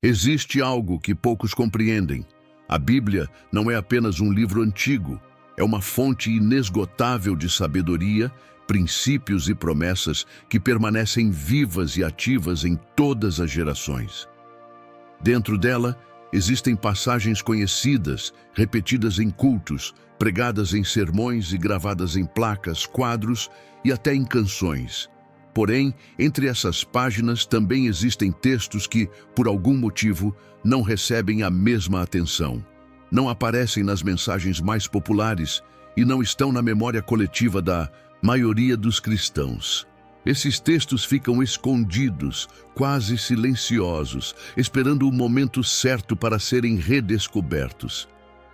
Existe algo que poucos compreendem. A Bíblia não é apenas um livro antigo, é uma fonte inesgotável de sabedoria, princípios e promessas que permanecem vivas e ativas em todas as gerações. Dentro dela, existem passagens conhecidas, repetidas em cultos, pregadas em sermões e gravadas em placas, quadros e até em canções. Porém, entre essas páginas também existem textos que, por algum motivo, não recebem a mesma atenção. Não aparecem nas mensagens mais populares e não estão na memória coletiva da maioria dos cristãos. Esses textos ficam escondidos, quase silenciosos, esperando o momento certo para serem redescobertos.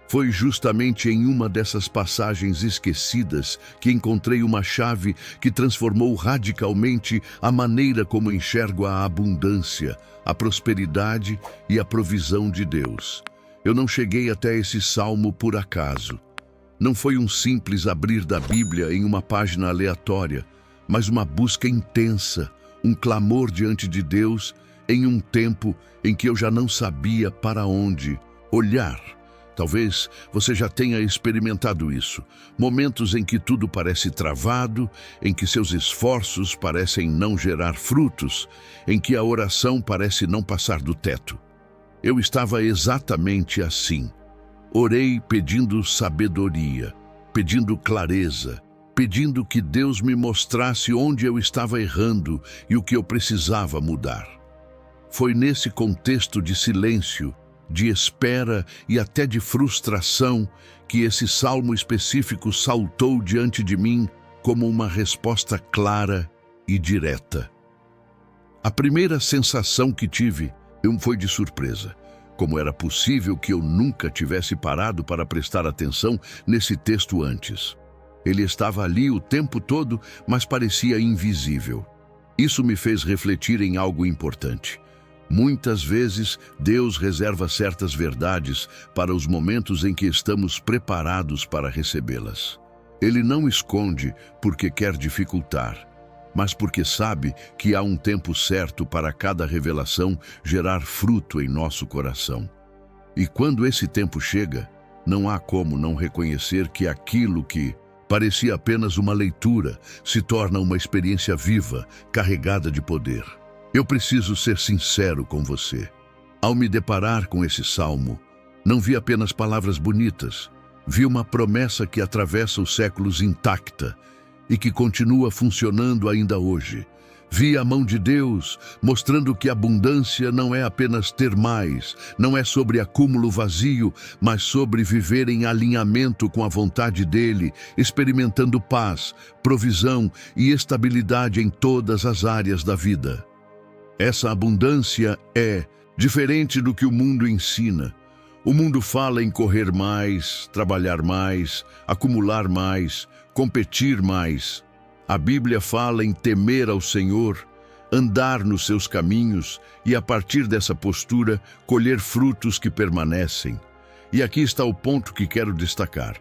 Foi justamente em uma dessas passagens esquecidas que encontrei uma chave que transformou radicalmente a maneira como enxergo a abundância, a prosperidade e a provisão de Deus. Eu não cheguei até esse salmo por acaso. Não foi um simples abrir da Bíblia em uma página aleatória, mas uma busca intensa, um clamor diante de Deus em um tempo em que eu já não sabia para onde olhar. Talvez você já tenha experimentado isso. Momentos em que tudo parece travado, em que seus esforços parecem não gerar frutos, em que a oração parece não passar do teto. Eu estava exatamente assim. Orei pedindo sabedoria, pedindo clareza, pedindo que Deus me mostrasse onde eu estava errando e o que eu precisava mudar. Foi nesse contexto de silêncio, de espera e até de frustração que esse salmo específico saltou diante de mim como uma resposta clara e direta. A primeira sensação que tive foi de surpresa. Como era possível que eu nunca tivesse parado para prestar atenção nesse texto antes? Ele estava ali o tempo todo, mas parecia invisível. Isso me fez refletir em algo importante. Muitas vezes, Deus reserva certas verdades para os momentos em que estamos preparados para recebê-las. Ele não esconde porque quer dificultar, mas porque sabe que há um tempo certo para cada revelação gerar fruto em nosso coração. E quando esse tempo chega, não há como não reconhecer que aquilo que parecia apenas uma leitura se torna uma experiência viva, carregada de poder. Eu preciso ser sincero com você. Ao me deparar com esse salmo, não vi apenas palavras bonitas, vi uma promessa que atravessa os séculos intacta e que continua funcionando ainda hoje. Vi a mão de Deus mostrando que abundância não é apenas ter mais, não é sobre acúmulo vazio, mas sobre viver em alinhamento com a vontade dele, experimentando paz, provisão e estabilidade em todas as áreas da vida. Essa abundância é diferente do que o mundo ensina. O mundo fala em correr mais, trabalhar mais, acumular mais, competir mais. A Bíblia fala em temer ao Senhor, andar nos seus caminhos e, a partir dessa postura, colher frutos que permanecem. E aqui está o ponto que quero destacar.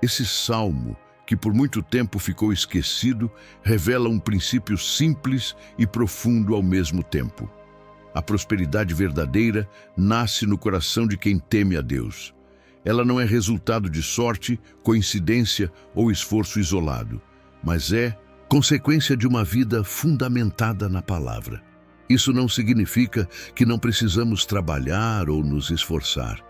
Esse salmo, que por muito tempo ficou esquecido, revela um princípio simples e profundo ao mesmo tempo. A prosperidade verdadeira nasce no coração de quem teme a Deus. Ela não é resultado de sorte, coincidência ou esforço isolado, mas é consequência de uma vida fundamentada na palavra. Isso não significa que não precisamos trabalhar ou nos esforçar,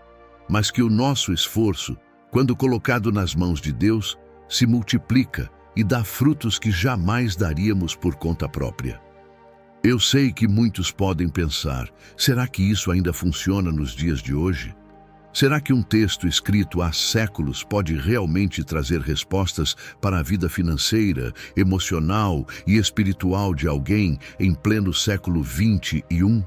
mas que o nosso esforço, quando colocado nas mãos de Deus, se multiplica e dá frutos que jamais daríamos por conta própria. Eu sei que muitos podem pensar, será que isso ainda funciona nos dias de hoje? Será que um texto escrito há séculos pode realmente trazer respostas para a vida financeira, emocional e espiritual de alguém em pleno século XXI?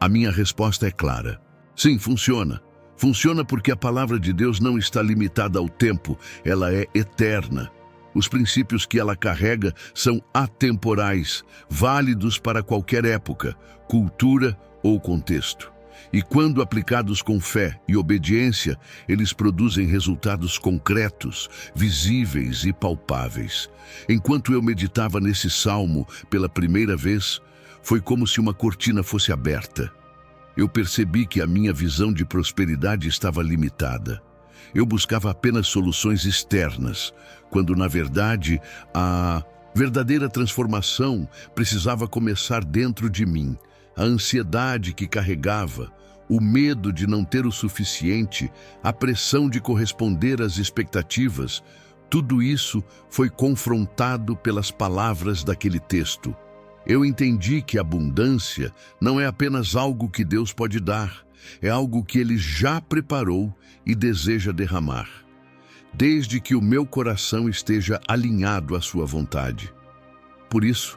A minha resposta é clara. Sim, funciona. Funciona porque a palavra de Deus não está limitada ao tempo, ela é eterna. Os princípios que ela carrega são atemporais, válidos para qualquer época, cultura ou contexto. E quando aplicados com fé e obediência, eles produzem resultados concretos, visíveis e palpáveis. Enquanto eu meditava nesse salmo pela primeira vez, foi como se uma cortina fosse aberta. eu percebi que a minha visão de prosperidade estava limitada. Eu buscava apenas soluções externas, quando, na verdade, a verdadeira transformação precisava começar dentro de mim. A ansiedade que carregava, o medo de não ter o suficiente, a pressão de corresponder às expectativas, tudo isso foi confrontado pelas palavras daquele texto. Eu entendi que a abundância não é apenas algo que Deus pode dar, é algo que Ele já preparou e deseja derramar, desde que o meu coração esteja alinhado à sua vontade. Por isso,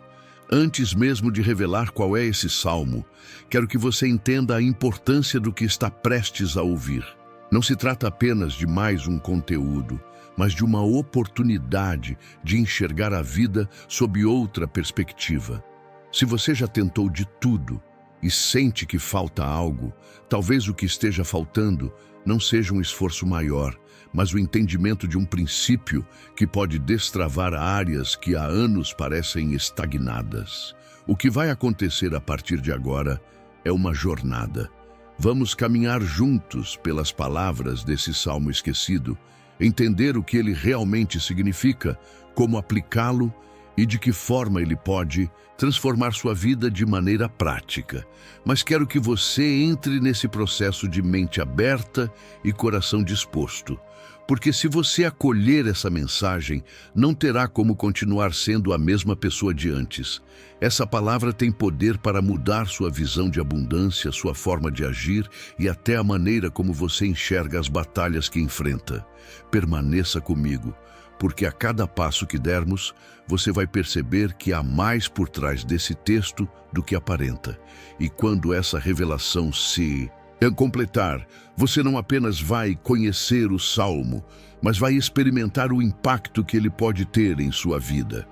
antes mesmo de revelar qual é esse salmo, quero que você entenda a importância do que está prestes a ouvir. Não se trata apenas de mais um conteúdo, mas de uma oportunidade de enxergar a vida sob outra perspectiva. Se você já tentou de tudo e sente que falta algo, talvez o que esteja faltando não seja um esforço maior, mas o entendimento de um princípio que pode destravar áreas que há anos parecem estagnadas. O que vai acontecer a partir de agora é uma jornada. Vamos caminhar juntos pelas palavras desse salmo esquecido, entender o que ele realmente significa, como aplicá-lo e de que forma ele pode transformar sua vida de maneira prática. Mas quero que você entre nesse processo de mente aberta e coração disposto, porque se você acolher essa mensagem, não terá como continuar sendo a mesma pessoa de antes. Essa palavra tem poder para mudar sua visão de abundância, sua forma de agir e até a maneira como você enxerga as batalhas que enfrenta. Permaneça comigo, porque a cada passo que dermos, você vai perceber que há mais por trás desse texto do que aparenta. E quando essa revelação se completar, você não apenas vai conhecer o Salmo, mas vai experimentar o impacto que ele pode ter em sua vida.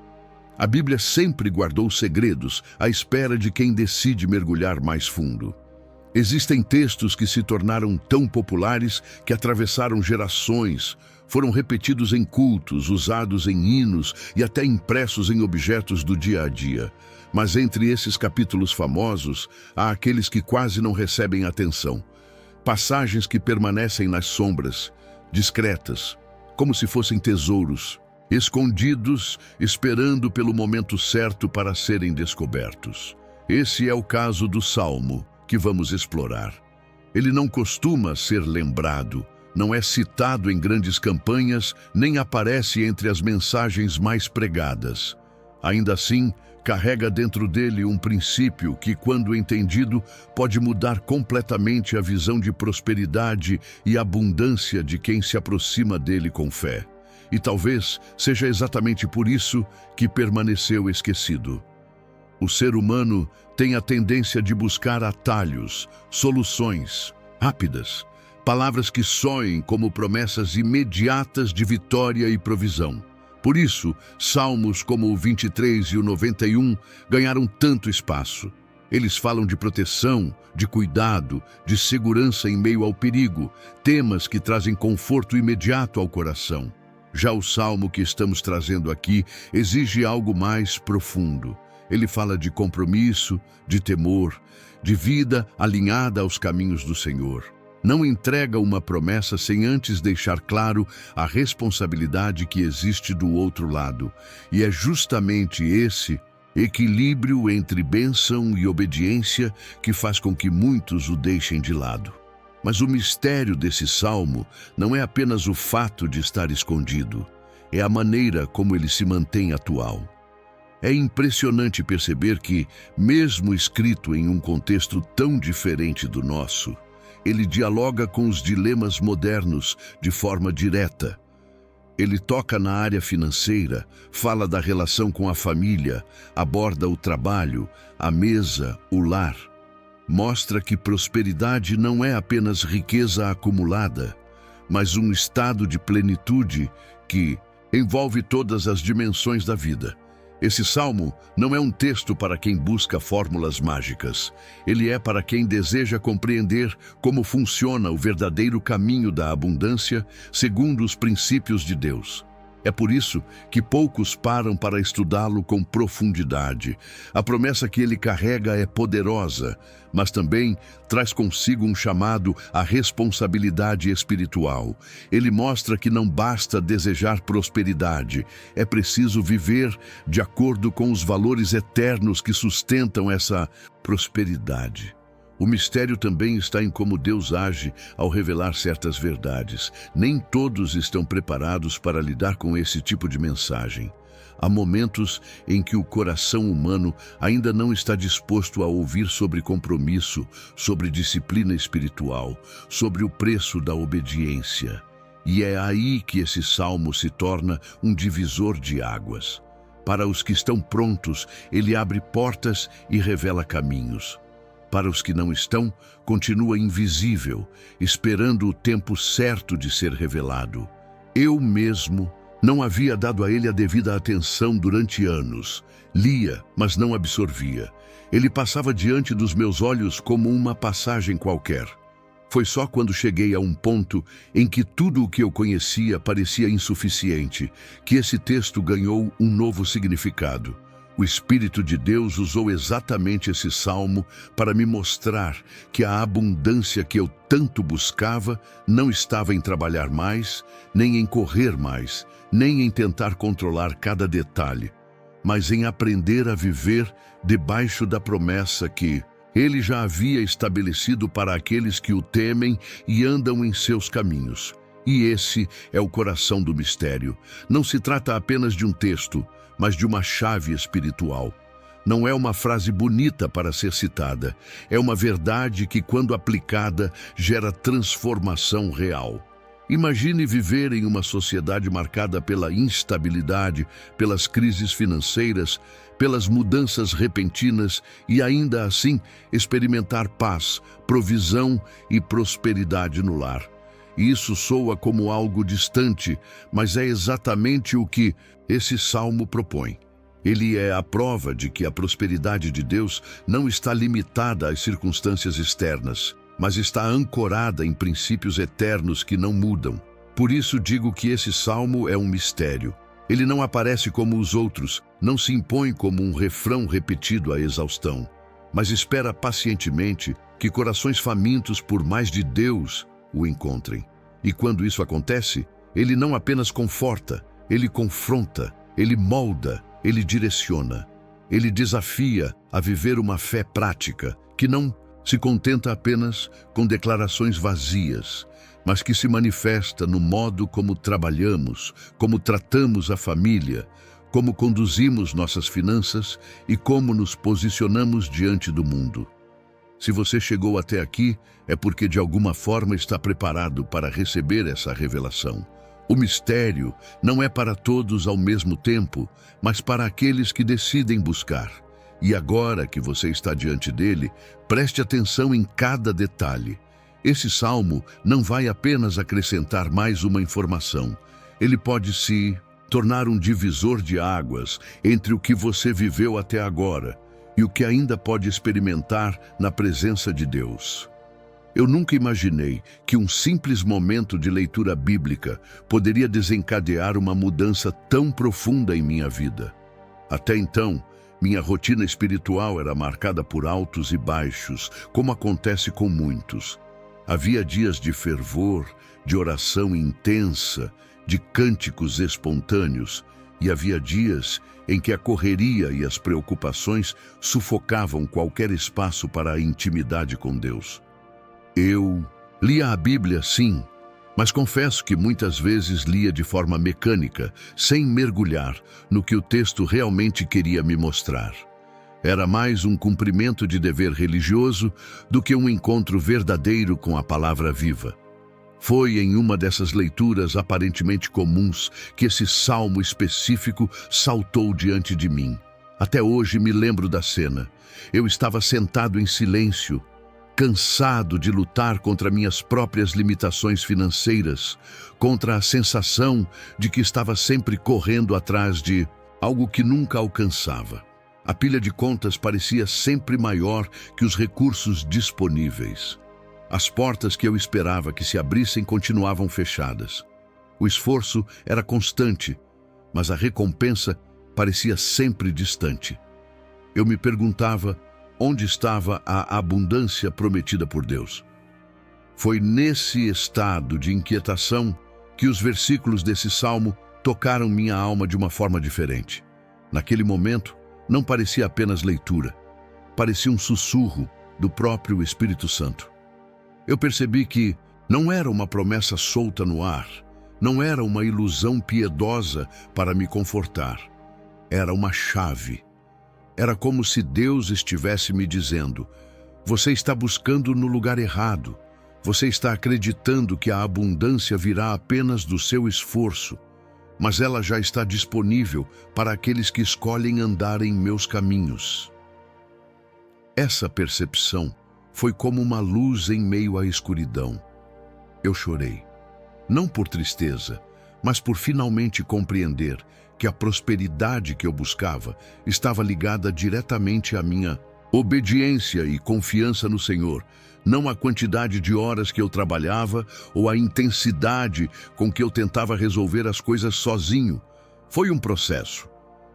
A Bíblia sempre guardou segredos à espera de quem decide mergulhar mais fundo. Existem textos que se tornaram tão populares que atravessaram gerações, foram repetidos em cultos, usados em hinos e até impressos em objetos do dia a dia. Mas entre esses capítulos famosos, há aqueles que quase não recebem atenção. Passagens que permanecem nas sombras, discretas, como se fossem tesouros, escondidos, esperando pelo momento certo para serem descobertos. Esse é o caso do Salmo que vamos explorar. Ele não costuma ser lembrado, não é citado em grandes campanhas, nem aparece entre as mensagens mais pregadas. Ainda assim, carrega dentro dele um princípio que, quando entendido, pode mudar completamente a visão de prosperidade e abundância de quem se aproxima dele com fé. E talvez seja exatamente por isso que permaneceu esquecido. O ser humano tem a tendência de buscar atalhos, soluções rápidas, palavras que soem como promessas imediatas de vitória e provisão. Por isso, salmos como o 23 e o 91 ganharam tanto espaço. Eles falam de proteção, de cuidado, de segurança em meio ao perigo, temas que trazem conforto imediato ao coração. Já o salmo que estamos trazendo aqui exige algo mais profundo. Ele fala de compromisso, de temor, de vida alinhada aos caminhos do Senhor. Não entrega uma promessa sem antes deixar claro a responsabilidade que existe do outro lado. E é justamente esse equilíbrio entre bênção e obediência que faz com que muitos o deixem de lado. Mas o mistério desse salmo não é apenas o fato de estar escondido, é a maneira como ele se mantém atual. É impressionante perceber que, mesmo escrito em um contexto tão diferente do nosso, ele dialoga com os dilemas modernos de forma direta. Ele toca na área financeira, fala da relação com a família, aborda o trabalho, a mesa, o lar. Mostra que prosperidade não é apenas riqueza acumulada, mas um estado de plenitude que envolve todas as dimensões da vida. Esse salmo não é um texto para quem busca fórmulas mágicas. Ele é para quem deseja compreender como funciona o verdadeiro caminho da abundância segundo os princípios de Deus. É por isso que poucos param para estudá-lo com profundidade. A promessa que ele carrega é poderosa, mas também traz consigo um chamado à responsabilidade espiritual. Ele mostra que não basta desejar prosperidade, é preciso viver de acordo com os valores eternos que sustentam essa prosperidade. O mistério também está em como Deus age ao revelar certas verdades. Nem todos estão preparados para lidar com esse tipo de mensagem. Há momentos em que o coração humano ainda não está disposto a ouvir sobre compromisso, sobre disciplina espiritual, sobre o preço da obediência. E é aí que esse salmo se torna um divisor de águas. Para os que estão prontos, ele abre portas e revela caminhos. Para os que não estão, continua invisível, esperando o tempo certo de ser revelado. Eu mesmo não havia dado a ele a devida atenção durante anos. Lia, mas não absorvia. Ele passava diante dos meus olhos como uma passagem qualquer. Foi só quando cheguei a um ponto em que tudo o que eu conhecia parecia insuficiente, que esse texto ganhou um novo significado. O Espírito de Deus usou exatamente esse salmo para me mostrar que a abundância que eu tanto buscava não estava em trabalhar mais, nem em correr mais, nem em tentar controlar cada detalhe, mas em aprender a viver debaixo da promessa que Ele já havia estabelecido para aqueles que o temem e andam em seus caminhos. E esse é o coração do mistério. Não se trata apenas de um texto, mas de uma chave espiritual. Não é uma frase bonita para ser citada, é uma verdade que, quando aplicada, gera transformação real. Imagine viver em uma sociedade marcada pela instabilidade, pelas crises financeiras, pelas mudanças repentinas e, ainda assim, experimentar paz, provisão e prosperidade no lar. Isso soa como algo distante, mas é exatamente o que esse salmo propõe. Ele é a prova de que a prosperidade de Deus não está limitada às circunstâncias externas, mas está ancorada em princípios eternos que não mudam. Por isso digo que esse salmo é um mistério. Ele não aparece como os outros, não se impõe como um refrão repetido à exaustão, mas espera pacientemente que corações famintos por mais de Deus o encontrem. E quando isso acontece, ele não apenas conforta, ele confronta, ele molda, ele direciona. Ele desafia a viver uma fé prática, que não se contenta apenas com declarações vazias, mas que se manifesta no modo como trabalhamos, como tratamos a família, como conduzimos nossas finanças e como nos posicionamos diante do mundo. Se você chegou até aqui, é porque de alguma forma está preparado para receber essa revelação. O mistério não é para todos ao mesmo tempo, mas para aqueles que decidem buscar. E agora que você está diante dele, preste atenção em cada detalhe. Esse salmo não vai apenas acrescentar mais uma informação. Ele pode se tornar um divisor de águas entre o que você viveu até agora e o que ainda pode experimentar na presença de Deus. Eu nunca imaginei que um simples momento de leitura bíblica poderia desencadear uma mudança tão profunda em minha vida. Até então, minha rotina espiritual era marcada por altos e baixos, como acontece com muitos. Havia dias de fervor, de oração intensa, de cânticos espontâneos, e havia dias em que a correria e as preocupações sufocavam qualquer espaço para a intimidade com Deus. Eu lia a Bíblia, sim, mas confesso que muitas vezes lia de forma mecânica, sem mergulhar no que o texto realmente queria me mostrar. Era mais um cumprimento de dever religioso do que um encontro verdadeiro com a palavra viva. Foi em uma dessas leituras aparentemente comuns que esse salmo específico saltou diante de mim. Até hoje me lembro da cena. Eu estava sentado em silêncio, cansado de lutar contra minhas próprias limitações financeiras, contra a sensação de que estava sempre correndo atrás de algo que nunca alcançava. A pilha de contas parecia sempre maior que os recursos disponíveis. As portas que eu esperava que se abrissem continuavam fechadas. O esforço era constante, mas a recompensa parecia sempre distante. Eu me perguntava onde estava a abundância prometida por Deus. Foi nesse estado de inquietação que os versículos desse salmo tocaram minha alma de uma forma diferente. Naquele momento, não parecia apenas leitura, parecia um sussurro do próprio Espírito Santo. Eu percebi que não era uma promessa solta no ar, não era uma ilusão piedosa para me confortar. Era uma chave. Era como se Deus estivesse me dizendo: você está buscando no lugar errado. Você está acreditando que a abundância virá apenas do seu esforço, mas ela já está disponível para aqueles que escolhem andar em meus caminhos. Essa percepção foi como uma luz em meio à escuridão. Eu chorei, não por tristeza, mas por finalmente compreender que a prosperidade que eu buscava estava ligada diretamente à minha obediência e confiança no Senhor, não à quantidade de horas que eu trabalhava ou à intensidade com que eu tentava resolver as coisas sozinho. Foi um processo.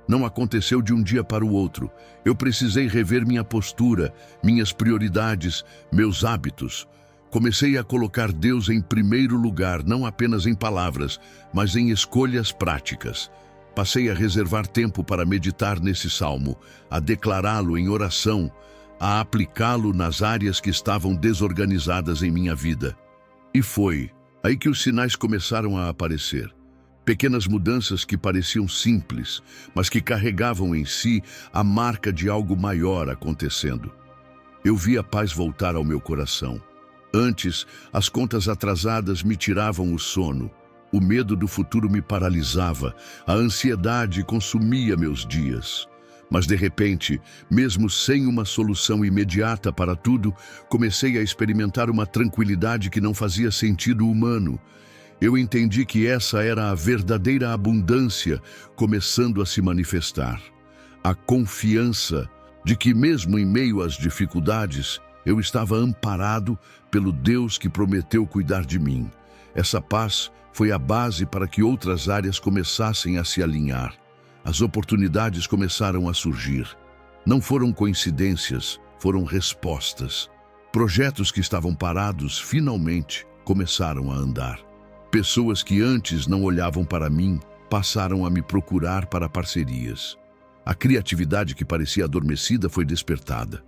Não aconteceu de um dia para o outro. Eu precisei rever minha postura, minhas prioridades, meus hábitos. Comecei a colocar Deus em primeiro lugar, não apenas em palavras, mas em escolhas práticas. Passei a reservar tempo para meditar nesse salmo, a declará-lo em oração, a aplicá-lo nas áreas que estavam desorganizadas em minha vida. E foi aí que os sinais começaram a aparecer. Pequenas mudanças que pareciam simples, mas que carregavam em si a marca de algo maior acontecendo. Eu vi a paz voltar ao meu coração. Antes, as contas atrasadas me tiravam o sono. O medo do futuro me paralisava, a ansiedade consumia meus dias. Mas de repente, mesmo sem uma solução imediata para tudo, comecei a experimentar uma tranquilidade que não fazia sentido humano. Eu entendi que essa era a verdadeira abundância começando a se manifestar. A confiança de que mesmo em meio às dificuldades, eu estava amparado pelo Deus que prometeu cuidar de mim. Essa paz foi a base para que outras áreas começassem a se alinhar. As oportunidades começaram a surgir. Não foram coincidências, foram respostas. Projetos que estavam parados, finalmente, começaram a andar. Pessoas que antes não olhavam para mim, passaram a me procurar para parcerias. A criatividade que parecia adormecida foi despertada.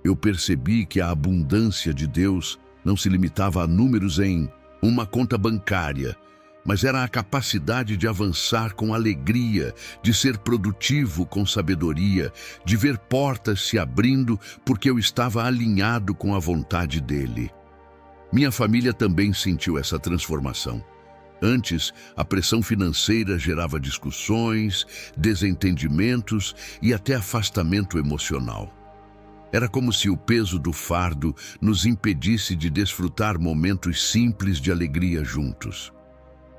Eu percebi que a abundância de Deus não se limitava a números em uma conta bancária, mas era a capacidade de avançar com alegria, de ser produtivo com sabedoria, de ver portas se abrindo porque eu estava alinhado com a vontade dele. Minha família também sentiu essa transformação. Antes, a pressão financeira gerava discussões, desentendimentos e até afastamento emocional. Era como se o peso do fardo nos impedisse de desfrutar momentos simples de alegria juntos.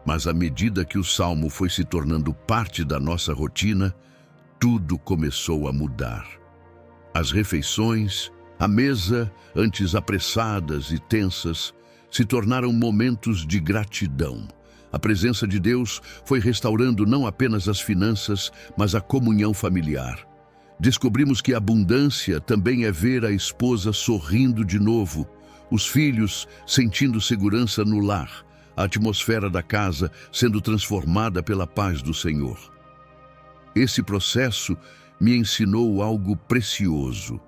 Mas à medida que o salmo foi se tornando parte da nossa rotina, tudo começou a mudar. As refeições, a mesa, antes apressadas e tensas, se tornaram momentos de gratidão. A presença de Deus foi restaurando não apenas as finanças, mas a comunhão familiar. Descobrimos que a abundância também é ver a esposa sorrindo de novo, os filhos sentindo segurança no lar, a atmosfera da casa sendo transformada pela paz do Senhor. Esse processo me ensinou algo precioso.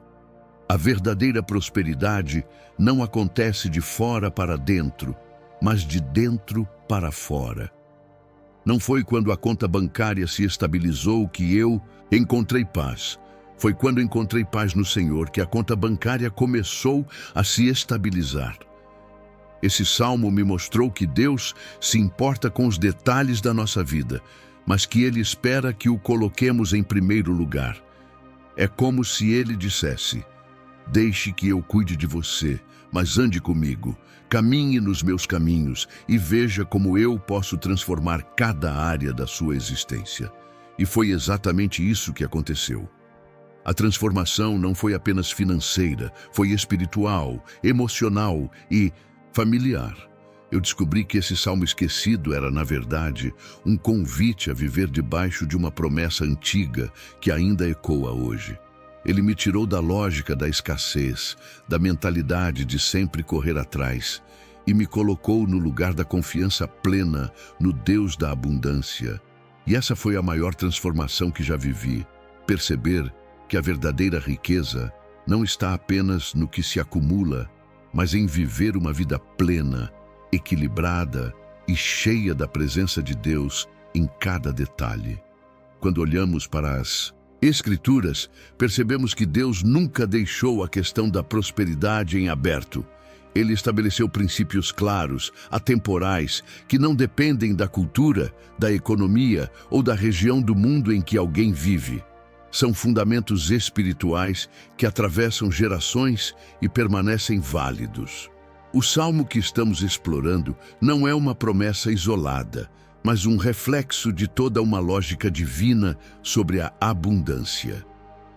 A verdadeira prosperidade não acontece de fora para dentro, mas de dentro para fora. Não foi quando a conta bancária se estabilizou que eu encontrei paz. Foi quando encontrei paz no Senhor que a conta bancária começou a se estabilizar. Esse salmo me mostrou que Deus se importa com os detalhes da nossa vida, mas que Ele espera que o coloquemos em primeiro lugar. É como se Ele dissesse: deixe que eu cuide de você, mas ande comigo, caminhe nos meus caminhos e veja como eu posso transformar cada área da sua existência. E foi exatamente isso que aconteceu. A transformação não foi apenas financeira, foi espiritual, emocional e familiar. Eu descobri que esse salmo esquecido era, na verdade, um convite a viver debaixo de uma promessa antiga que ainda ecoa hoje. Ele me tirou da lógica da escassez, da mentalidade de sempre correr atrás, e me colocou no lugar da confiança plena no Deus da abundância. E essa foi a maior transformação que já vivi, perceber que a verdadeira riqueza não está apenas no que se acumula, mas em viver uma vida plena, equilibrada e cheia da presença de Deus em cada detalhe. Quando olhamos para as Escrituras, percebemos que Deus nunca deixou a questão da prosperidade em aberto. Ele estabeleceu princípios claros, atemporais, que não dependem da cultura, da economia ou da região do mundo em que alguém vive. São fundamentos espirituais que atravessam gerações e permanecem válidos. O salmo que estamos explorando não é uma promessa isolada, mas um reflexo de toda uma lógica divina sobre a abundância.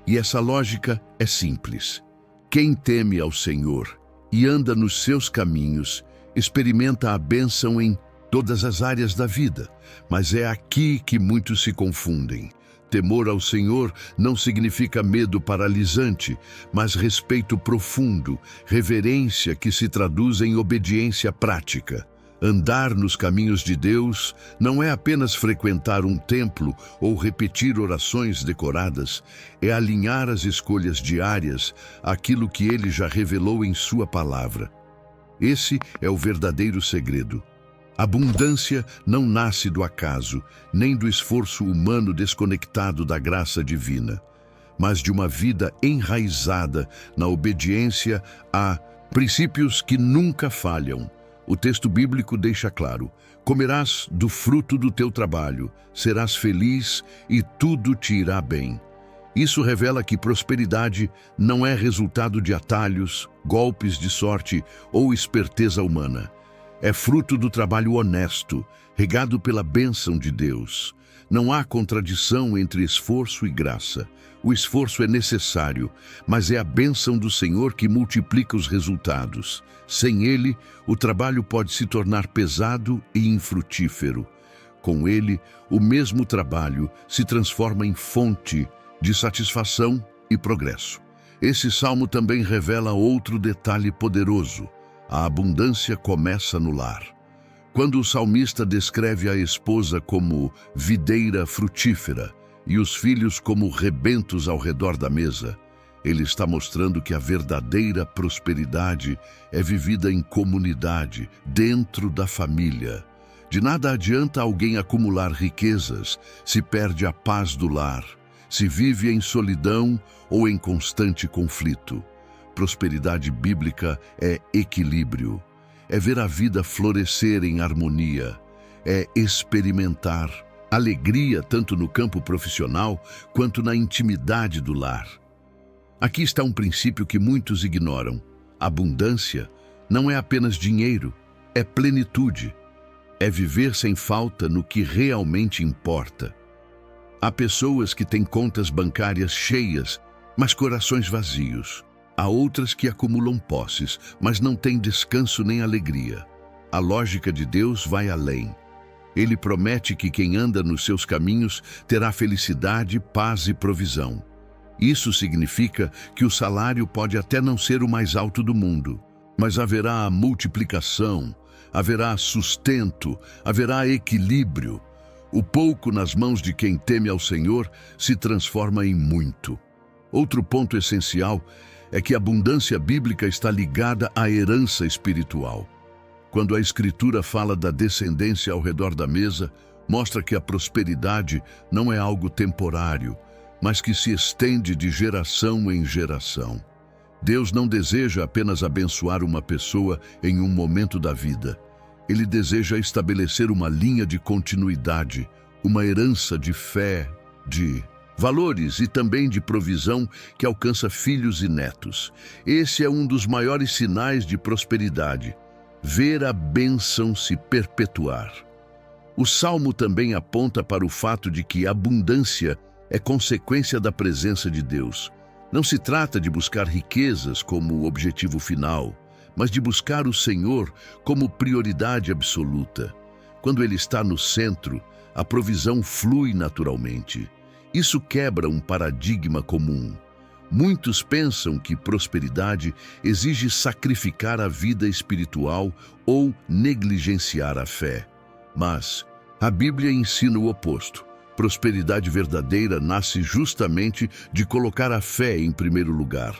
E essa lógica é simples. Quem teme ao Senhor e anda nos seus caminhos, experimenta a bênção em todas as áreas da vida. Mas é aqui que muitos se confundem. Temor ao Senhor não significa medo paralisante, mas respeito profundo, reverência que se traduz em obediência prática. Andar nos caminhos de Deus não é apenas frequentar um templo ou repetir orações decoradas, é alinhar as escolhas diárias àquilo que Ele já revelou em Sua palavra. Esse é o verdadeiro segredo. Abundância não nasce do acaso, nem do esforço humano desconectado da graça divina, mas de uma vida enraizada na obediência a princípios que nunca falham. O texto bíblico deixa claro: comerás do fruto do teu trabalho, serás feliz e tudo te irá bem. Isso revela que prosperidade não é resultado de atalhos, golpes de sorte ou esperteza humana. É fruto do trabalho honesto, regado pela bênção de Deus. Não há contradição entre esforço e graça. O esforço é necessário, mas é a bênção do Senhor que multiplica os resultados. Sem Ele, o trabalho pode se tornar pesado e infrutífero. Com Ele, o mesmo trabalho se transforma em fonte de satisfação e progresso. Esse salmo também revela outro detalhe poderoso: a abundância começa no lar. Quando o salmista descreve a esposa como videira frutífera e os filhos como rebentos ao redor da mesa, ele está mostrando que a verdadeira prosperidade é vivida em comunidade, dentro da família. De nada adianta alguém acumular riquezas se perde a paz do lar, se vive em solidão ou em constante conflito. Prosperidade bíblica é equilíbrio, é ver a vida florescer em harmonia, é experimentar alegria tanto no campo profissional quanto na intimidade do lar. Aqui está um princípio que muitos ignoram: abundância não é apenas dinheiro, é plenitude, é viver sem falta no que realmente importa. Há pessoas que têm contas bancárias cheias, mas corações vazios. Há outras que acumulam posses, mas não têm descanso nem alegria. A lógica de Deus vai além. Ele promete que quem anda nos seus caminhos terá felicidade, paz e provisão. Isso significa que o salário pode até não ser o mais alto do mundo, mas haverá multiplicação, haverá sustento, haverá equilíbrio. O pouco nas mãos de quem teme ao Senhor se transforma em muito. Outro ponto essencial é que a abundância bíblica está ligada à herança espiritual. Quando a Escritura fala da descendência ao redor da mesa, mostra que a prosperidade não é algo temporário, mas que se estende de geração em geração. Deus não deseja apenas abençoar uma pessoa em um momento da vida. Ele deseja estabelecer uma linha de continuidade, uma herança de fé, de valores e também de provisão que alcança filhos e netos. Esse é um dos maiores sinais de prosperidade: ver a bênção se perpetuar. O Salmo também aponta para o fato de que a abundância é consequência da presença de Deus. Não se trata de buscar riquezas como objetivo final, mas de buscar o Senhor como prioridade absoluta. Quando Ele está no centro, a provisão flui naturalmente. Isso quebra um paradigma comum. Muitos pensam que prosperidade exige sacrificar a vida espiritual ou negligenciar a fé. Mas a Bíblia ensina o oposto. Prosperidade verdadeira nasce justamente de colocar a fé em primeiro lugar.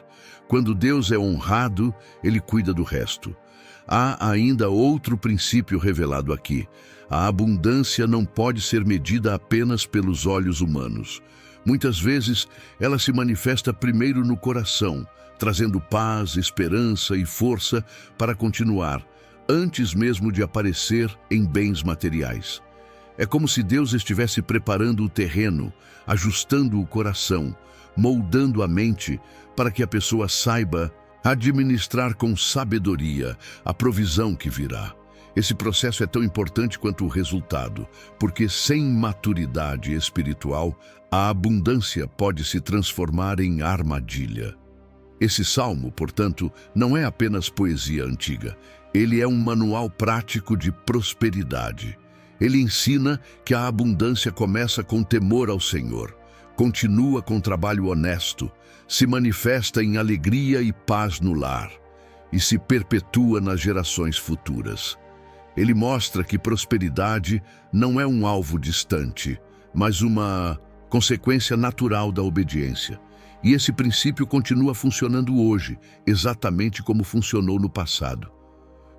Quando Deus é honrado, Ele cuida do resto. Há ainda outro princípio revelado aqui. A abundância não pode ser medida apenas pelos olhos humanos. Muitas vezes, ela se manifesta primeiro no coração, trazendo paz, esperança e força para continuar, antes mesmo de aparecer em bens materiais. É como se Deus estivesse preparando o terreno, ajustando o coração, moldando a mente para que a pessoa saiba administrar com sabedoria a provisão que virá. Esse processo é tão importante quanto o resultado, porque sem maturidade espiritual, a abundância pode se transformar em armadilha. Esse salmo, portanto, não é apenas poesia antiga. Ele é um manual prático de prosperidade. Ele ensina que a abundância começa com temor ao Senhor, continua com trabalho honesto, se manifesta em alegria e paz no lar e se perpetua nas gerações futuras. Ele mostra que prosperidade não é um alvo distante, mas uma consequência natural da obediência. E esse princípio continua funcionando hoje, exatamente como funcionou no passado.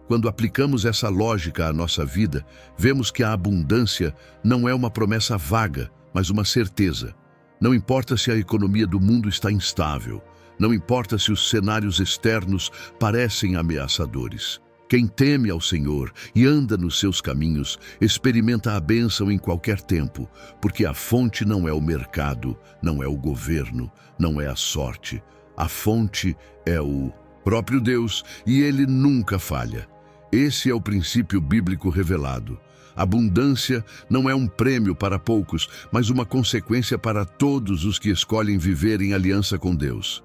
Quando aplicamos essa lógica à nossa vida, vemos que a abundância não é uma promessa vaga, mas uma certeza. Não importa se a economia do mundo está instável, não importa se os cenários externos parecem ameaçadores. Quem teme ao Senhor e anda nos seus caminhos, experimenta a bênção em qualquer tempo, porque a fonte não é o mercado, não é o governo, não é a sorte. A fonte é o próprio Deus e Ele nunca falha. Esse é o princípio bíblico revelado. Abundância não é um prêmio para poucos, mas uma consequência para todos os que escolhem viver em aliança com Deus.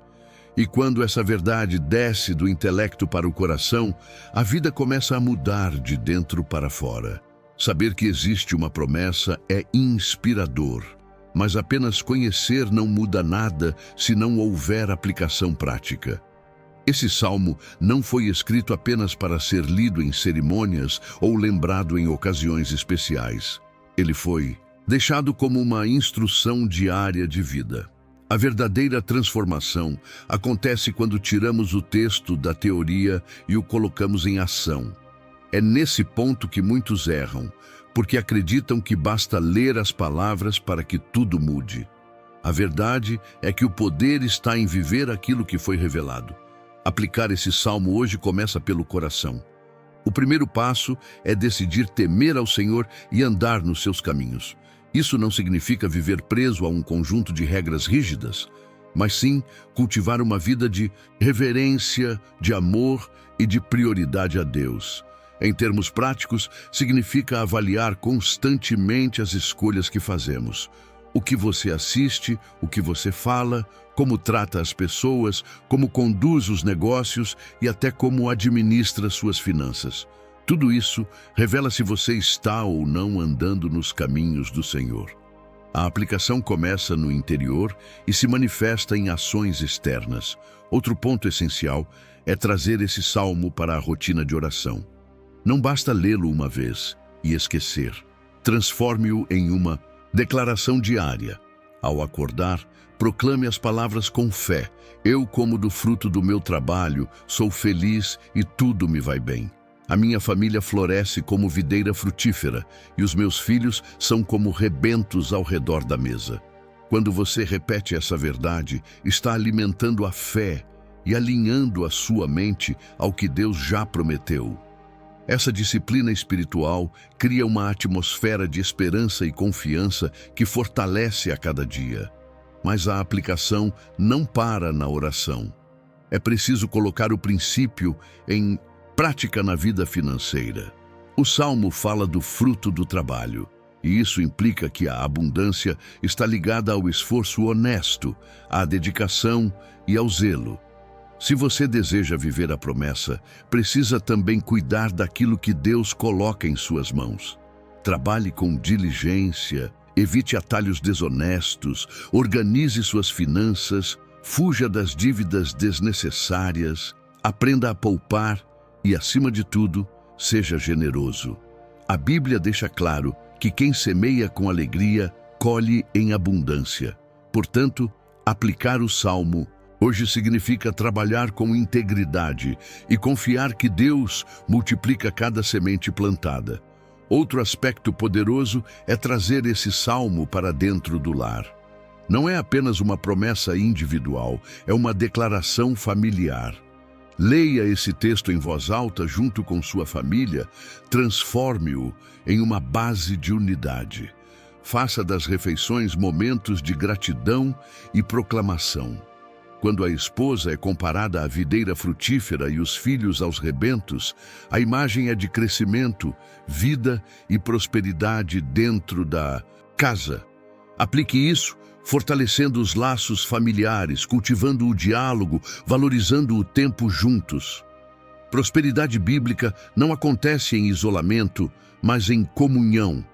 E quando essa verdade desce do intelecto para o coração, a vida começa a mudar de dentro para fora. Saber que existe uma promessa é inspirador, mas apenas conhecer não muda nada se não houver aplicação prática. Esse salmo não foi escrito apenas para ser lido em cerimônias ou lembrado em ocasiões especiais. Ele foi deixado como uma instrução diária de vida. A verdadeira transformação acontece quando tiramos o texto da teoria e o colocamos em ação. É nesse ponto que muitos erram, porque acreditam que basta ler as palavras para que tudo mude. A verdade é que o poder está em viver aquilo que foi revelado. Aplicar esse salmo hoje começa pelo coração. O primeiro passo é decidir temer ao Senhor e andar nos seus caminhos. Isso não significa viver preso a um conjunto de regras rígidas, mas sim cultivar uma vida de reverência, de amor e de prioridade a Deus. Em termos práticos, significa avaliar constantemente as escolhas que fazemos. O que você assiste, o que você fala, como trata as pessoas, como conduz os negócios e até como administra suas finanças. Tudo isso revela se você está ou não andando nos caminhos do Senhor. A aplicação começa no interior e se manifesta em ações externas. Outro ponto essencial é trazer esse salmo para a rotina de oração. Não basta lê-lo uma vez e esquecer. Transforme-o em uma declaração diária. Ao acordar, proclame as palavras com fé. Eu como do fruto do meu trabalho, sou feliz e tudo me vai bem. A minha família floresce como videira frutífera e os meus filhos são como rebentos ao redor da mesa. Quando você repete essa verdade, está alimentando a fé e alinhando a sua mente ao que Deus já prometeu. Essa disciplina espiritual cria uma atmosfera de esperança e confiança que fortalece a cada dia. Mas a aplicação não para na oração. É preciso colocar o princípio em prática na vida financeira. O Salmo fala do fruto do trabalho, e isso implica que a abundância está ligada ao esforço honesto, à dedicação e ao zelo. Se você deseja viver a promessa, precisa também cuidar daquilo que Deus coloca em suas mãos. Trabalhe com diligência, evite atalhos desonestos, organize suas finanças, fuja das dívidas desnecessárias, aprenda a poupar e, acima de tudo, seja generoso. A Bíblia deixa claro que quem semeia com alegria, colhe em abundância. Portanto, aplicar o Salmo hoje significa trabalhar com integridade e confiar que Deus multiplica cada semente plantada. Outro aspecto poderoso é trazer esse salmo para dentro do lar. Não é apenas uma promessa individual, é uma declaração familiar. Leia esse texto em voz alta junto com sua família, transforme-o em uma base de unidade. Faça das refeições momentos de gratidão e proclamação. Quando a esposa é comparada à videira frutífera e os filhos aos rebentos, a imagem é de crescimento, vida e prosperidade dentro da casa. Aplique isso, fortalecendo os laços familiares, cultivando o diálogo, valorizando o tempo juntos. Prosperidade bíblica não acontece em isolamento, mas em comunhão.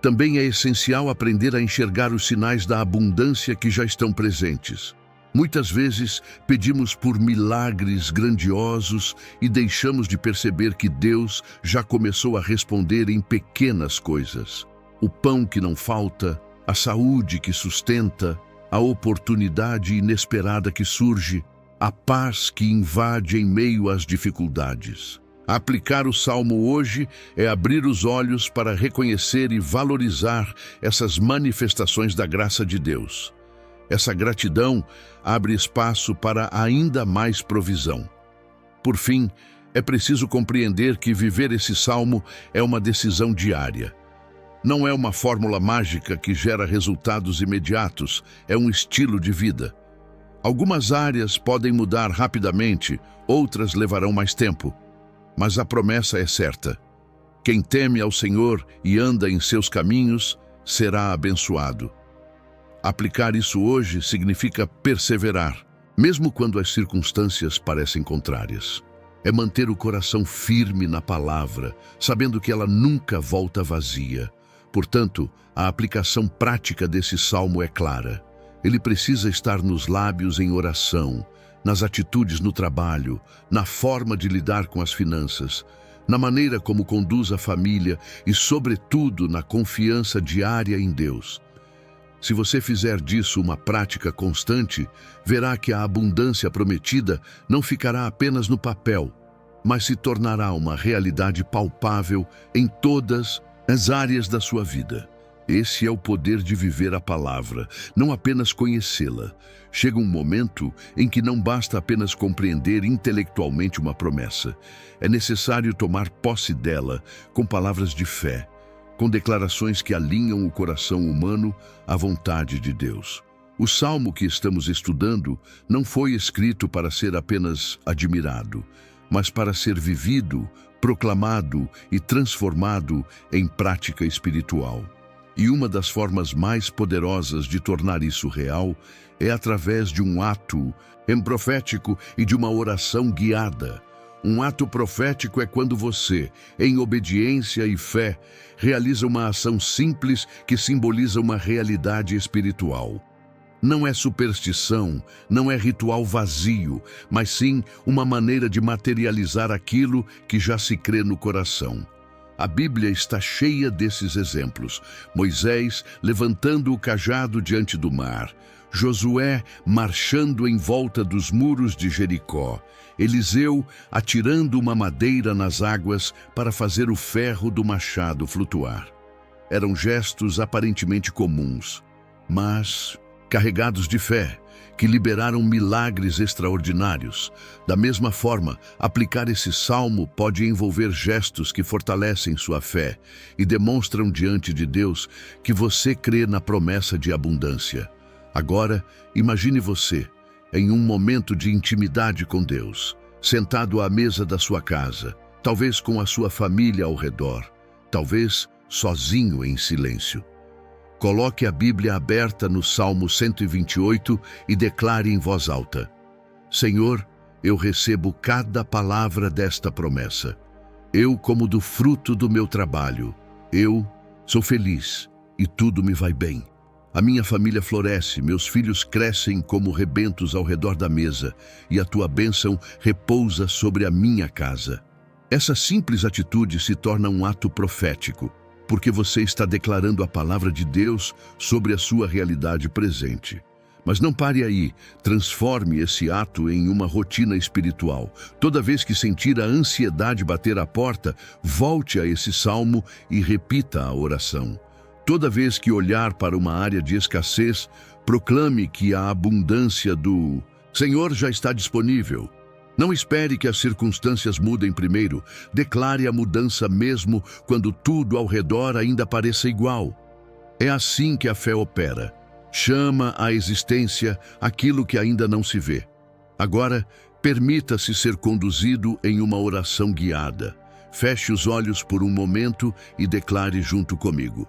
Também é essencial aprender a enxergar os sinais da abundância que já estão presentes. Muitas vezes pedimos por milagres grandiosos e deixamos de perceber que Deus já começou a responder em pequenas coisas. O pão que não falta, a saúde que sustenta, a oportunidade inesperada que surge, a paz que invade em meio às dificuldades. Aplicar o Salmo hoje é abrir os olhos para reconhecer e valorizar essas manifestações da graça de Deus. Essa gratidão abre espaço para ainda mais provisão. Por fim, é preciso compreender que viver esse salmo é uma decisão diária. Não é uma fórmula mágica que gera resultados imediatos, é um estilo de vida. Algumas áreas podem mudar rapidamente, outras levarão mais tempo. Mas a promessa é certa. Quem teme ao Senhor e anda em seus caminhos será abençoado. Aplicar isso hoje significa perseverar, mesmo quando as circunstâncias parecem contrárias. É manter o coração firme na palavra, sabendo que ela nunca volta vazia. Portanto, a aplicação prática desse salmo é clara. Ele precisa estar nos lábios em oração, nas atitudes no trabalho, na forma de lidar com as finanças, na maneira como conduz a família e, sobretudo, na confiança diária em Deus. Se você fizer disso uma prática constante, verá que a abundância prometida não ficará apenas no papel, mas se tornará uma realidade palpável em todas as áreas da sua vida. Esse é o poder de viver a palavra, não apenas conhecê-la. Chega um momento em que não basta apenas compreender intelectualmente uma promessa. É necessário tomar posse dela com palavras de fé, com declarações que alinham o coração humano à vontade de Deus. O salmo que estamos estudando não foi escrito para ser apenas admirado, mas para ser vivido, proclamado e transformado em prática espiritual. E uma das formas mais poderosas de tornar isso real é através de um ato profético e de uma oração guiada. Um ato profético é quando você, em obediência e fé, realiza uma ação simples que simboliza uma realidade espiritual. Não é superstição, não é ritual vazio, mas sim uma maneira de materializar aquilo que já se crê no coração. A Bíblia está cheia desses exemplos. Moisés levantando o cajado diante do mar, Josué marchando em volta dos muros de Jericó, Eliseu atirando uma madeira nas águas para fazer o ferro do machado flutuar. Eram gestos aparentemente comuns, mas carregados de fé, que liberaram milagres extraordinários. Da mesma forma, aplicar esse salmo pode envolver gestos que fortalecem sua fé e demonstram diante de Deus que você crê na promessa de abundância. Agora, imagine você, em um momento de intimidade com Deus, sentado à mesa da sua casa, talvez com a sua família ao redor, talvez sozinho em silêncio. Coloque a Bíblia aberta no Salmo 128 e declare em voz alta: Senhor, eu recebo cada palavra desta promessa. Eu como do fruto do meu trabalho. Eu sou feliz e tudo me vai bem. A minha família floresce, meus filhos crescem como rebentos ao redor da mesa, e a tua bênção repousa sobre a minha casa. Essa simples atitude se torna um ato profético, porque você está declarando a palavra de Deus sobre a sua realidade presente. Mas não pare aí, transforme esse ato em uma rotina espiritual. Toda vez que sentir a ansiedade bater à porta, volte a esse salmo e repita a oração. Toda vez que olhar para uma área de escassez, proclame que a abundância do Senhor já está disponível. Não espere que as circunstâncias mudem primeiro. Declare a mudança mesmo quando tudo ao redor ainda pareça igual. É assim que a fé opera. Chama à existência aquilo que ainda não se vê. Agora, permita-se ser conduzido em uma oração guiada. Feche os olhos por um momento e declare junto comigo.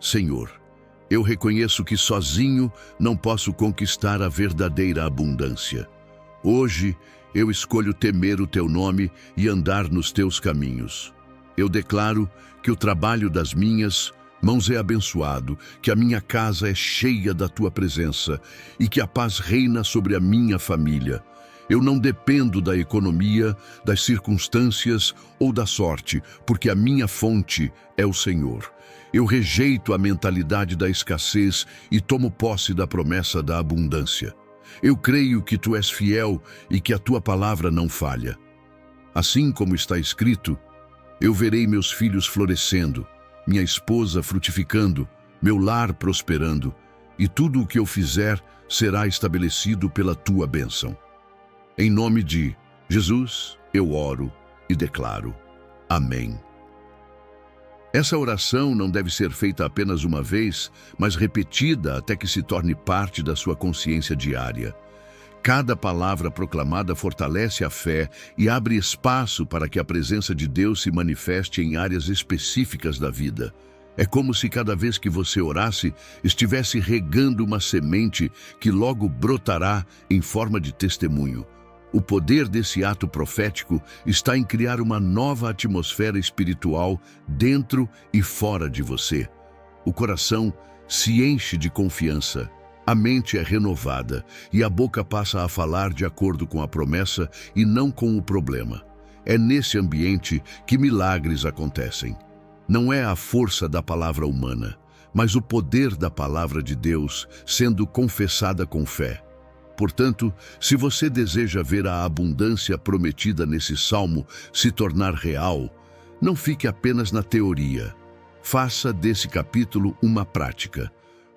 Senhor, eu reconheço que sozinho não posso conquistar a verdadeira abundância. Hoje, eu escolho temer o teu nome e andar nos teus caminhos. Eu declaro que o trabalho das minhas mãos é abençoado, que a minha casa é cheia da tua presença e que a paz reina sobre a minha família. Eu não dependo da economia, das circunstâncias ou da sorte, porque a minha fonte é o Senhor. Eu rejeito a mentalidade da escassez e tomo posse da promessa da abundância. Eu creio que tu és fiel e que a tua palavra não falha. Assim como está escrito, eu verei meus filhos florescendo, minha esposa frutificando, meu lar prosperando, e tudo o que eu fizer será estabelecido pela tua bênção. Em nome de Jesus, eu oro e declaro. Amém. Essa oração não deve ser feita apenas uma vez, mas repetida até que se torne parte da sua consciência diária. Cada palavra proclamada fortalece a fé e abre espaço para que a presença de Deus se manifeste em áreas específicas da vida. É como se cada vez que você orasse, estivesse regando uma semente que logo brotará em forma de testemunho. O poder desse ato profético está em criar uma nova atmosfera espiritual dentro e fora de você. O coração se enche de confiança, a mente é renovada e a boca passa a falar de acordo com a promessa e não com o problema. É nesse ambiente que milagres acontecem. Não é a força da palavra humana, mas o poder da palavra de Deus sendo confessada com fé. Portanto, se você deseja ver a abundância prometida nesse salmo se tornar real, não fique apenas na teoria. Faça desse capítulo uma prática.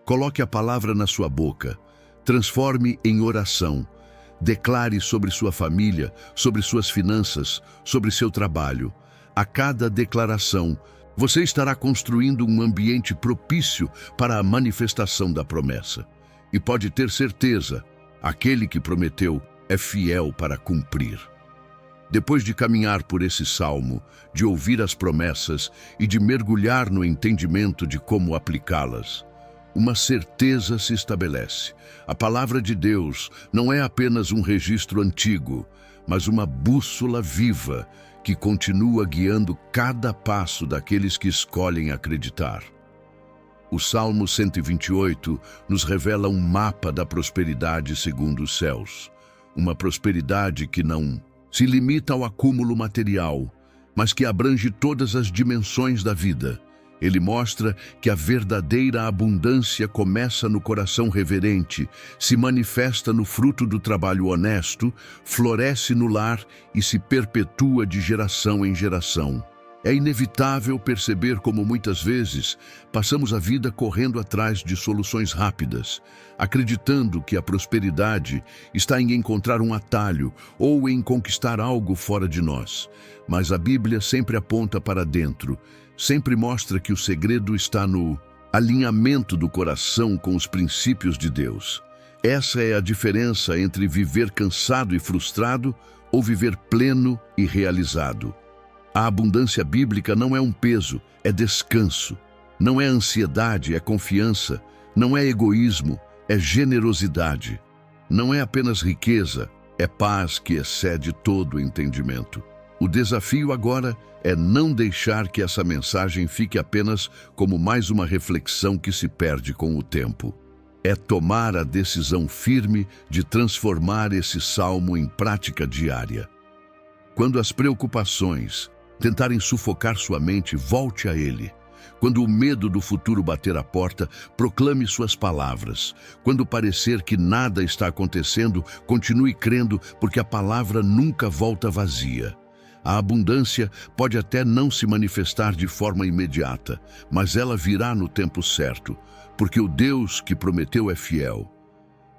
Coloque a palavra na sua boca. Transforme em oração. Declare sobre sua família, sobre suas finanças, sobre seu trabalho. A cada declaração, você estará construindo um ambiente propício para a manifestação da promessa. E pode ter certeza, aquele que prometeu é fiel para cumprir. Depois de caminhar por esse salmo, de ouvir as promessas e de mergulhar no entendimento de como aplicá-las, uma certeza se estabelece. A palavra de Deus não é apenas um registro antigo, mas uma bússola viva que continua guiando cada passo daqueles que escolhem acreditar. O Salmo 128 nos revela um mapa da prosperidade segundo os céus. Uma prosperidade que não se limita ao acúmulo material, mas que abrange todas as dimensões da vida. Ele mostra que a verdadeira abundância começa no coração reverente, se manifesta no fruto do trabalho honesto, floresce no lar e se perpetua de geração em geração. É inevitável perceber como muitas vezes passamos a vida correndo atrás de soluções rápidas, acreditando que a prosperidade está em encontrar um atalho ou em conquistar algo fora de nós. Mas a Bíblia sempre aponta para dentro, sempre mostra que o segredo está no alinhamento do coração com os princípios de Deus. Essa é a diferença entre viver cansado e frustrado ou viver pleno e realizado. A abundância bíblica não é um peso, é descanso. Não é ansiedade, é confiança. Não é egoísmo, é generosidade. Não é apenas riqueza, É paz que excede todo o entendimento. O desafio agora é não deixar que essa mensagem fique apenas como mais uma reflexão que se perde com o tempo. É tomar a decisão firme de transformar esse salmo em prática diária. Quando as preocupações tentarem sufocar sua mente, volte a ele. Quando o medo do futuro bater à porta, proclame suas palavras. Quando parecer que nada está acontecendo, continue crendo, porque a palavra nunca volta vazia. A abundância pode até não se manifestar de forma imediata, mas ela virá no tempo certo, porque o Deus que prometeu é fiel.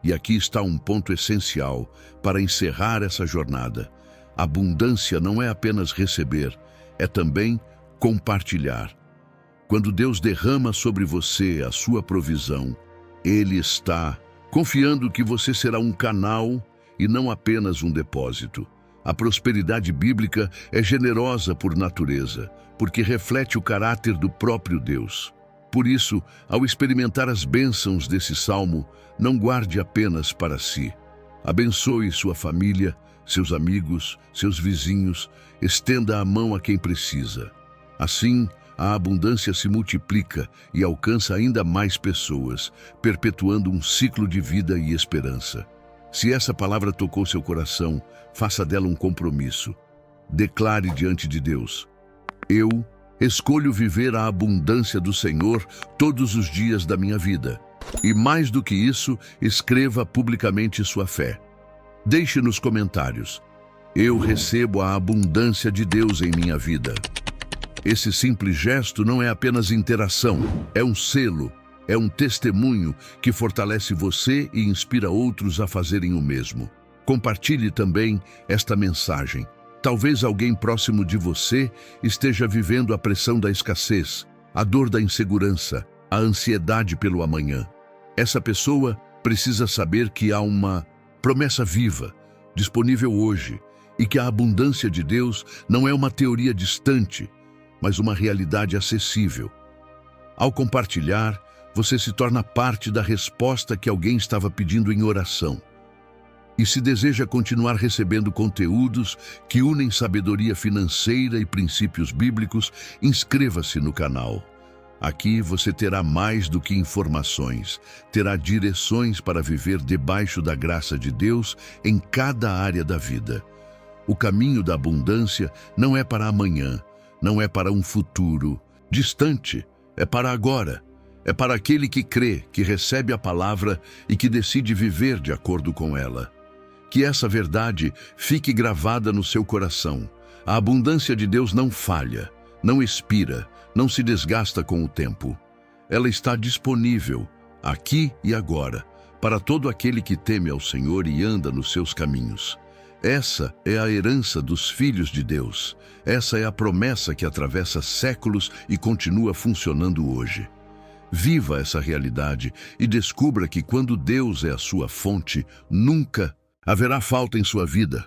E aqui está um ponto essencial para encerrar essa jornada. Abundância não é apenas receber, é também compartilhar. Quando Deus derrama sobre você a sua provisão, Ele está confiando que você será um canal e não apenas um depósito. A prosperidade bíblica é generosa por natureza, porque reflete o caráter do próprio Deus. Por isso, ao experimentar as bênçãos desse salmo, não guarde apenas para si. Abençoe sua família, seus amigos, seus vizinhos, estenda a mão a quem precisa. Assim, a abundância se multiplica e alcança ainda mais pessoas, perpetuando um ciclo de vida e esperança. Se essa palavra tocou seu coração, faça dela um compromisso. Declare diante de Deus: eu escolho viver a abundância do Senhor todos os dias da minha vida. E mais do que isso, escreva publicamente sua fé. Deixe nos comentários: eu recebo a abundância de Deus em minha vida. Esse simples gesto não é apenas interação, é um selo, é um testemunho que fortalece você e inspira outros a fazerem o mesmo. Compartilhe também esta mensagem. Talvez alguém próximo de você esteja vivendo a pressão da escassez, a dor da insegurança, a ansiedade pelo amanhã. Essa pessoa precisa saber que há uma promessa viva, disponível hoje, e que a abundância de Deus não é uma teoria distante, mas uma realidade acessível. Ao compartilhar, você se torna parte da resposta que alguém estava pedindo em oração. E se deseja continuar recebendo conteúdos que unem sabedoria financeira e princípios bíblicos, inscreva-se no canal. Aqui você terá mais do que informações, terá direções para viver debaixo da graça de Deus em cada área da vida. O caminho da abundância não é para amanhã, não é para um futuro distante, é para agora. É para aquele que crê, que recebe a palavra e que decide viver de acordo com ela. Que essa verdade fique gravada no seu coração. A abundância de Deus não falha, não expira, não se desgasta com o tempo. Ela está disponível, aqui e agora, para todo aquele que teme ao Senhor e anda nos seus caminhos. Essa é a herança dos filhos de Deus. Essa é a promessa que atravessa séculos e continua funcionando hoje. Viva essa realidade e descubra que quando Deus é a sua fonte, nunca haverá falta em sua vida.